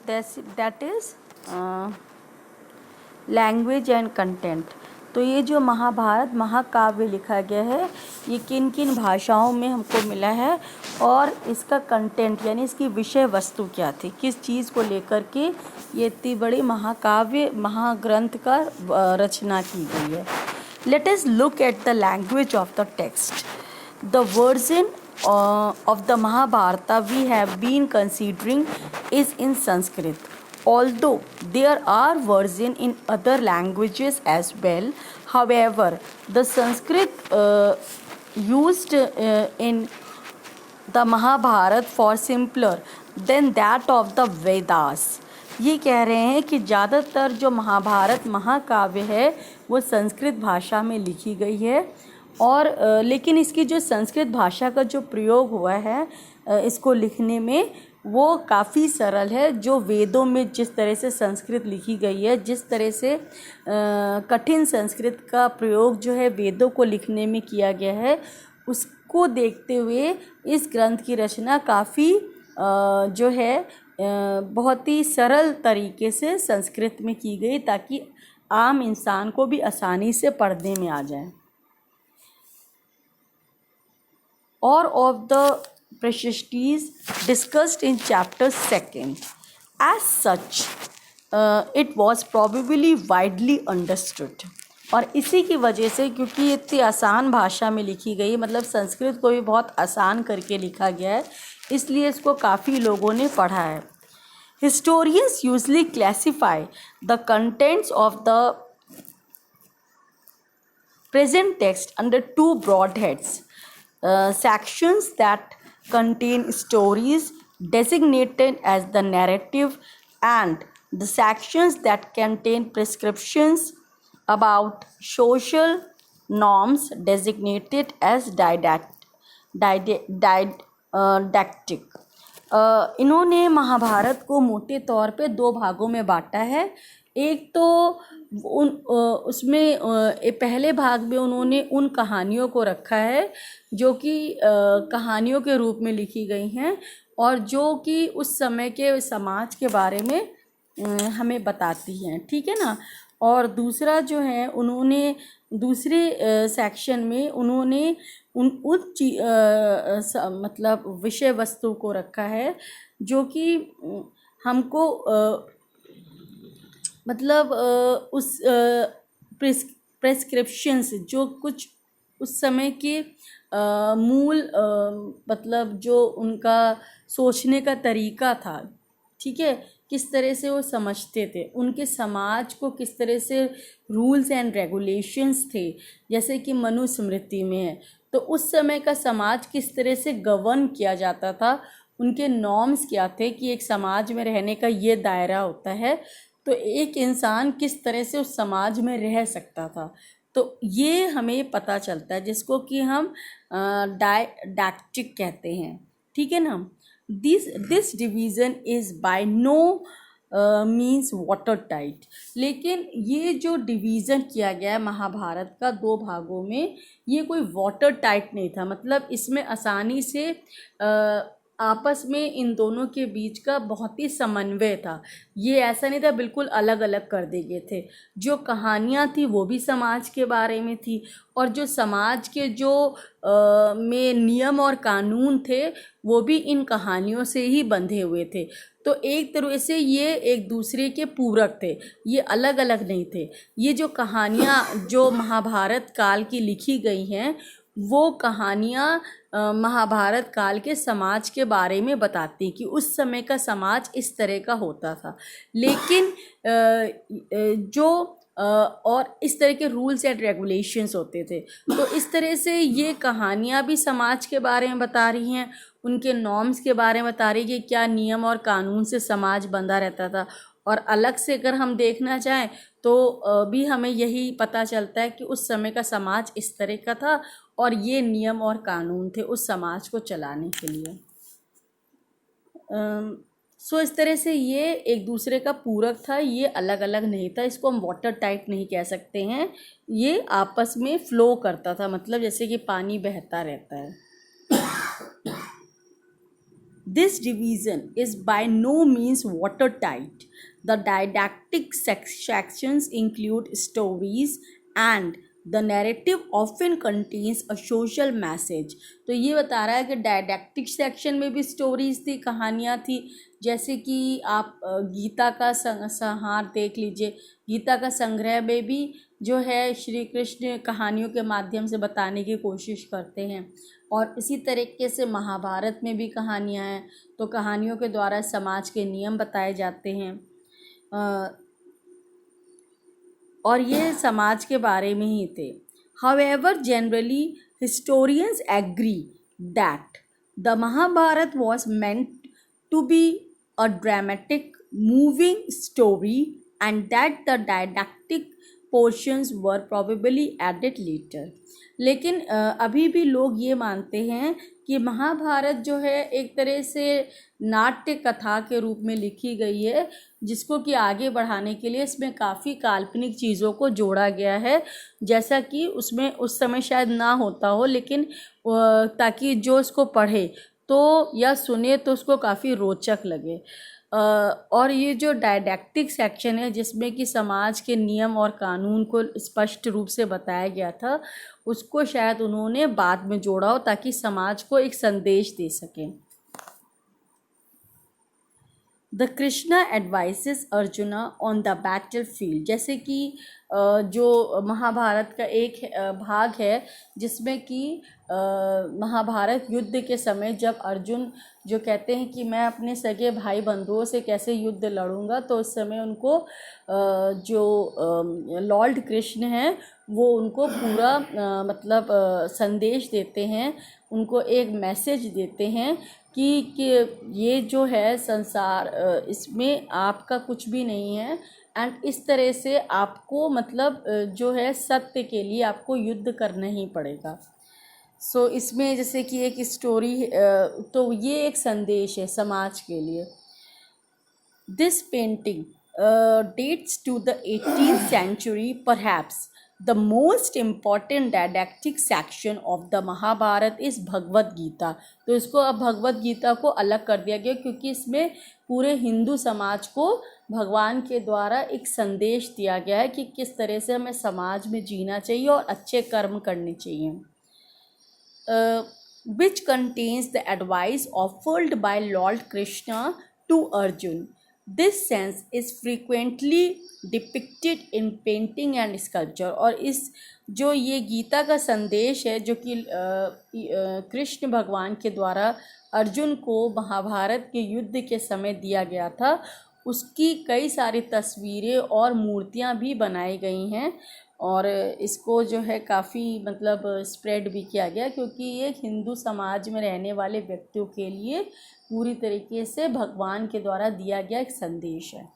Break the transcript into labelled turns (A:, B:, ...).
A: That is language and content. तो ये जो महाभारत महाकाव्य लिखा गया है ये किन किन भाषाओं में हमको मिला है और इसका कंटेंट यानी इसकी विषय वस्तु क्या थी, किस चीज़ को लेकर के ये इतनी बड़ी महाकाव्य महाग्रंथ का रचना की गई है। Let us look at the language of the text. The version of the Mahabharata we have been considering is in Sanskrit, although there are versions in other languages as well. However, the Sanskrit used in the Mahabharata for simpler than that of the Vedas. ये कह रहे हैं कि ज़्यादातर जो महाभारत महाकाव्य है वो संस्कृत भाषा में लिखी गई है और लेकिन इसकी जो संस्कृत भाषा का जो प्रयोग हुआ है इसको लिखने में वो काफ़ी सरल है। जो वेदों में जिस तरह से संस्कृत लिखी गई है, जिस तरह से कठिन संस्कृत का प्रयोग जो है वेदों को लिखने में किया गया है, उसको देखते हुए इस ग्रंथ की रचना काफ़ी जो है बहुत ही सरल तरीके से संस्कृत में की गई ताकि आम इंसान को भी आसानी से पढ़ने में आ जाए। Or of the preciosities discussed in chapter 2. As such, it was probably widely understood. और इसी की वजह से क्योंकि ये इतनी आसान भाषा में लिखी गई, मतलब संस्कृत को भी बहुत आसान करके लिखा गया है, इसलिए इसको काफ़ी लोगों ने पढ़ा है। Historians usually classify the contents of the present text under two broad heads. Sections that contain stories designated as the narrative and the sections that contain prescriptions about social norms designated as didactic. इन्होंने महाभारत को मोटे तौर पे दो भागों में बांटा है। एक तो उसमें पहले भाग में उन्होंने उन कहानियों को रखा है जो कि कहानियों के रूप में लिखी गई हैं और जो कि उस समय के समाज के बारे में हमें बताती हैं, ठीक है ना। और दूसरा जो है उन्होंने दूसरे सेक्शन में उन्होंने मतलब विषय वस्तु को रखा है जो कि हमको मतलब उस प्रेस्क्रिप्शंस जो कुछ उस समय के मूल मतलब जो उनका सोचने का तरीका था, ठीक है, किस तरह से वो समझते थे, उनके समाज को किस तरह से रूल्स एंड रेगुलेशंस थे, जैसे कि मनुस्मृति में है, तो उस समय का समाज किस तरह से गवर्न किया जाता था, उनके नॉर्म्स क्या थे कि एक समाज में रहने का ये दायरा होता है, तो एक इंसान किस तरह से उस समाज में रह सकता था, तो ये हमें पता चलता है जिसको कि हम डायडैक्टिक कहते हैं, ठीक है ना। This division is by no means water tight. लेकिन ये जो डिवीज़न किया गया है महाभारत का दो भागों में, ये कोई वाटर टाइट नहीं था, मतलब इसमें आसानी से आपस में इन दोनों के बीच का बहुत ही समन्वय था। ये ऐसा नहीं था बिल्कुल अलग अलग कर दिए गए थे। जो कहानियाँ थी वो भी समाज के बारे में थी और जो समाज के जो में नियम और कानून थे वो भी इन कहानियों से ही बंधे हुए थे। तो एक तरह से ये एक दूसरे के पूरक थे, ये अलग अलग नहीं थे। ये जो कहानियाँ जो महाभारत काल की लिखी गई हैं वो कहानियाँ महाभारत काल के समाज के बारे में बताती कि उस समय का समाज इस तरह का होता था, लेकिन जो और इस तरह के रूल्स एंड रेगुलेशंस होते थे। तो इस तरह से ये कहानियाँ भी समाज के बारे में बता रही हैं, उनके नॉर्म्स के बारे में बता रही है कि क्या नियम और कानून से समाज बंधा रहता था। और अलग से अगर हम देखना चाहें तो भी हमें यही पता चलता है कि उस समय का समाज इस तरह का था और ये नियम और कानून थे उस समाज को चलाने के लिए। सो इस तरह से ये एक दूसरे का पूरक था, ये अलग अलग नहीं था। इसको हम वाटर टाइट नहीं कह सकते हैं, ये आपस में फ़्लो करता था, मतलब जैसे कि पानी बहता रहता है। This division is by no means watertight. The didactic sections include stories and the narrative often contains a social message. तो ये बता रहा है कि डायडैक्टिक सेक्शन में भी स्टोरीज थी, कहानियाँ थी। जैसे कि आप गीता का संहार देख लीजिए, गीता का संग्रह में भी जो है श्री कृष्ण कहानियों के माध्यम से बताने की कोशिश करते हैं। और इसी तरीके से महाभारत में भी कहानियाँ हैं, तो कहानियों के द्वारा समाज के नियम बताए जाते हैं और ये समाज के बारे में ही थे। However, generally historians agree that the Mahabharata was meant to be a dramatic, moving story and that the didactic portions were probably added later. लेकिन अभी भी लोग ये मानते हैं कि महाभारत जो है एक तरह से नाट्य कथा के रूप में लिखी गई है, जिसको कि आगे बढ़ाने के लिए इसमें काफ़ी काल्पनिक चीज़ों को जोड़ा गया है, जैसा कि उसमें उस समय शायद ना होता हो, लेकिन ताकि जो इसको पढ़े तो या सुने तो उसको काफ़ी रोचक लगे। और ये जो डायडैक्टिक सेक्शन है जिसमें कि समाज के नियम और कानून को स्पष्ट रूप से बताया गया था, उसको शायद उन्होंने बाद में जोड़ा हो ताकि समाज को एक संदेश दे सकें। The Krishna advices arjuna on the battle field, जैसे कि जो महाभारत का एक भाग है जिसमें कि महाभारत युद्ध के समय जब अर्जुन जो कहते हैं कि मैं अपने सगे भाई बंधुओं से कैसे युद्ध लड़ूंगा, तो उस समय उनको जो लॉर्ड कृष्ण हैं वो उनको पूरा मतलब संदेश देते हैं, उनको एक मैसेज देते हैं कि ये जो है संसार, इसमें आपका कुछ भी नहीं है एंड इस तरह से आपको मतलब जो है सत्य के लिए आपको युद्ध करना ही पड़ेगा। सो इसमें जैसे कि एक स्टोरी, तो ये एक संदेश है समाज के लिए। This painting dates to the 18th century. Perhaps the most important didactic section of the Mahabharata is Bhagavad Gita. तो इसको अब भगवद गीता को अलग कर दिया गया क्योंकि इसमें पूरे हिंदू समाज को भगवान के द्वारा एक संदेश दिया गया है कि किस तरह से हमें समाज में जीना चाहिए और अच्छे कर्म करने चाहिए। Which contains the advice offered by Lord Krishna to Arjun. This sense is frequently depicted in painting and sculpture। और इस जो ये गीता का संदेश है जो कि कृष्ण भगवान के द्वारा अर्जुन को महाभारत के युद्ध के समय दिया गया था, उसकी कई सारी तस्वीरें और मूर्तियां भी बनाई गई हैं और इसको जो है काफ़ी मतलब स्प्रेड भी किया गया क्योंकि ये हिंदू समाज में रहने वाले व्यक्तियों के लिए पूरी तरीके से भगवान के द्वारा दिया गया एक संदेश है।